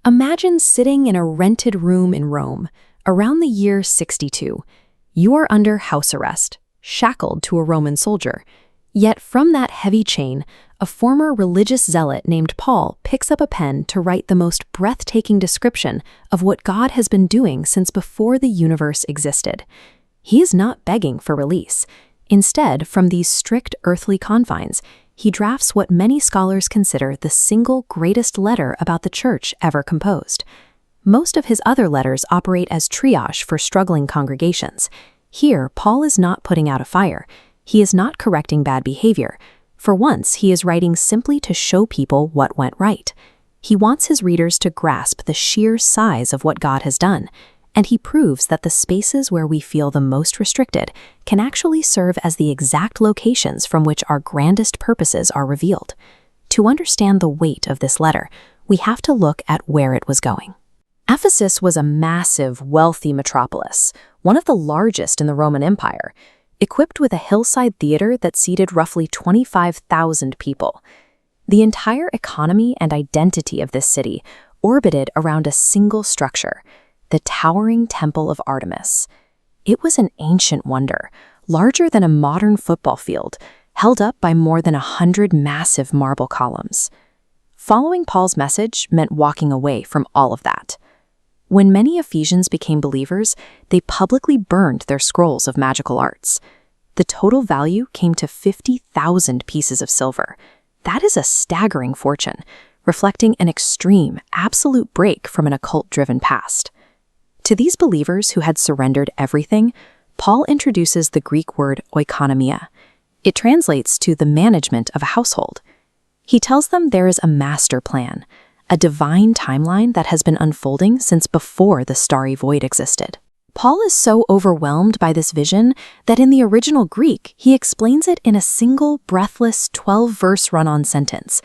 Imagine sitting in a rented room in Rome, around the year 62. You are under house arrest, shackled to a Roman soldier. Yet from that heavy chain, a former religious zealot named Paul picks up a pen to write the most breathtaking description of what God has been doing since before the universe existed. He is not begging for release. Instead, from these strict earthly confines, he drafts what many scholars consider the single greatest letter about the church ever composed. Most of his other letters operate as triage for struggling congregations. Here, Paul is not putting out a fire. He is not correcting bad behavior. For once, he is writing simply to show people what went right. He wants his readers to grasp the sheer size of what God has done, and he proves that the spaces where we feel the most restricted can actually serve as the exact locations from which our grandest purposes are revealed. To understand the weight of this letter, we have to look at where it was going. Ephesus was a massive, wealthy metropolis, one of the largest in the Roman Empire, equipped with a hillside theater that seated roughly 25,000 people. The entire economy and identity of this city orbited around a single structure, the towering temple of Artemis. It was an ancient wonder, larger than a modern football field, held up by more than 100 massive marble columns. Following Paul's message meant walking away from all of that. When many Ephesians became believers, they publicly burned their scrolls of magical arts. The total value came to 50,000 pieces of silver. That is a staggering fortune, reflecting an extreme, absolute break from an occult-driven past. To these believers who had surrendered everything, Paul introduces the Greek word oikonomia. It translates to the management of a household. He tells them there is a master plan, a divine timeline that has been unfolding since before the starry void existed. Paul is so overwhelmed by this vision that in the original Greek, he explains it in a single, breathless, 12-verse run-on sentence.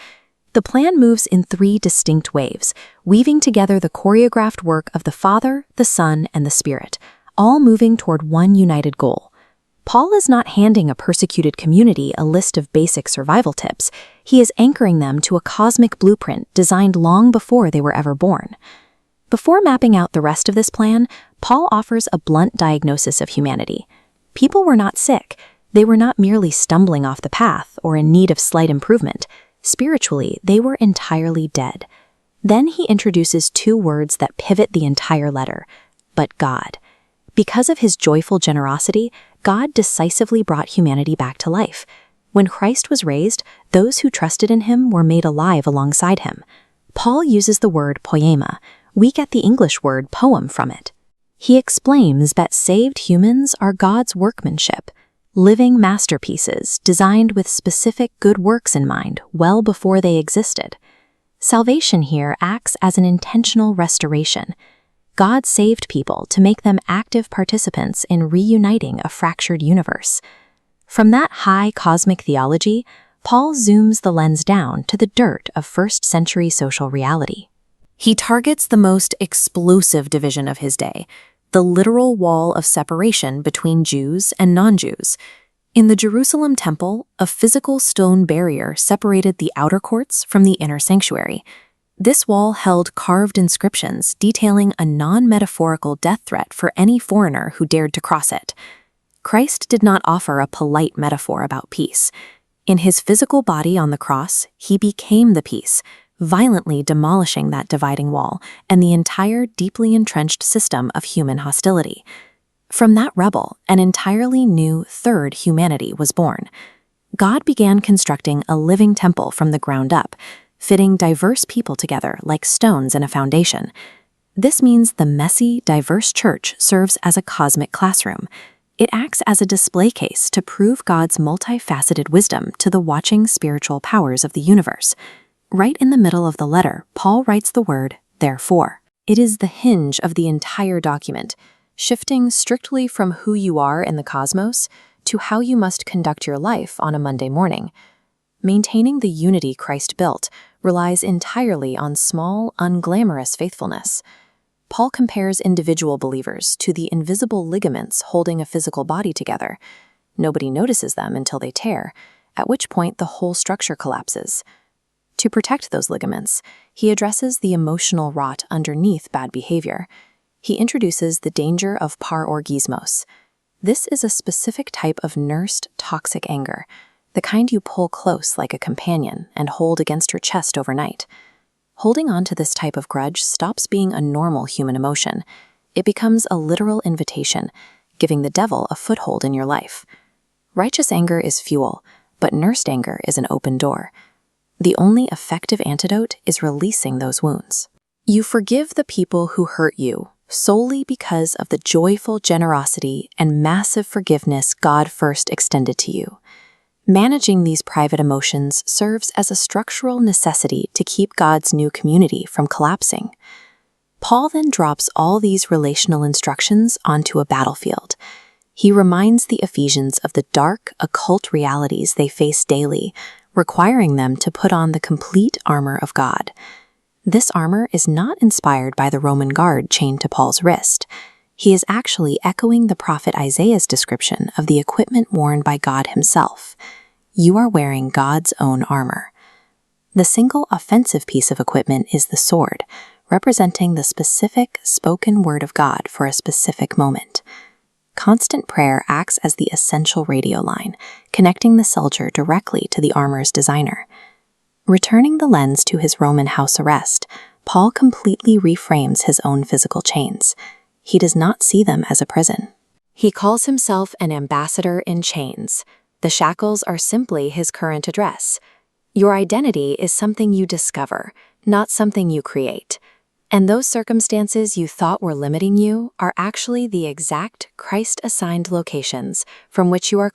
The plan moves in 3 distinct waves, weaving together the choreographed work of the Father, the Son, and the Spirit, all moving toward one united goal. Paul is not handing a persecuted community a list of basic survival tips. He is anchoring them to a cosmic blueprint designed long before they were ever born. Before mapping out the rest of this plan, Paul offers a blunt diagnosis of humanity. People were not sick. They were not merely stumbling off the path or in need of slight improvement. Spiritually, they were entirely dead. Then he introduces 2 words that pivot the entire letter, but God. Because of his joyful generosity, God decisively brought humanity back to life. When Christ was raised, those who trusted in him were made alive alongside him. Paul uses the word poema. We get the English word poem from it. He explains that saved humans are God's workmanship, living masterpieces designed with specific good works in mind well before they existed. Salvation here acts as an intentional restoration. God saved people to make them active participants in reuniting a fractured universe. From that high cosmic theology, Paul zooms the lens down to the dirt of first-century social reality. He targets the most explosive division of his day, the literal wall of separation between Jews and non-Jews. In the Jerusalem temple, a physical stone barrier separated the outer courts from the inner sanctuary. This wall held carved inscriptions detailing a non-metaphorical death threat for any foreigner who dared to cross it. Christ did not offer a polite metaphor about peace. In his physical body on the cross, he became the peace, violently demolishing that dividing wall and the entire deeply entrenched system of human hostility. From that rebel, an entirely new third humanity was born. God began constructing a living temple from the ground up, fitting diverse people together like stones in a foundation. This means the messy, diverse church serves as a cosmic classroom. It acts as a display case to prove God's multifaceted wisdom to the watching spiritual powers of the universe. Right in the middle of the letter, Paul writes the word, therefore. It is the hinge of the entire document, shifting strictly from who you are in the cosmos to how you must conduct your life on a Monday morning. Maintaining the unity Christ built relies entirely on small, unglamorous faithfulness. Paul compares individual believers to the invisible ligaments holding a physical body together. Nobody notices them until they tear, at which point the whole structure collapses. To protect those ligaments, he addresses the emotional rot underneath bad behavior. He introduces the danger of parorgismos. This is a specific type of nursed toxic anger, the kind you pull close like a companion and hold against your chest overnight. Holding on to this type of grudge stops being a normal human emotion. It becomes a literal invitation, giving the devil a foothold in your life. Righteous anger is fuel, but nursed anger is an open door. The only effective antidote is releasing those wounds. You forgive the people who hurt you solely because of the joyful generosity and massive forgiveness God first extended to you. Managing these private emotions serves as a structural necessity to keep God's new community from collapsing. Paul then drops all these relational instructions onto a battlefield. He reminds the Ephesians of the dark, occult realities they face daily, requiring them to put on the complete armor of God. This armor is not inspired by the Roman guard chained to Paul's wrist. He is actually echoing the prophet Isaiah's description of the equipment worn by God himself. You are wearing God's own armor. The single offensive piece of equipment is the sword, representing the specific spoken word of God for a specific moment. Constant prayer acts as the essential radio line, connecting the soldier directly to the armor's designer. Returning the lens to his Roman house arrest, Paul completely reframes his own physical chains. He does not see them as a prison. He calls himself an ambassador in chains. The shackles are simply his current address. Your identity is something you discover, not something you create. And those circumstances you thought were limiting you are actually the exact Christ-assigned locations from which you are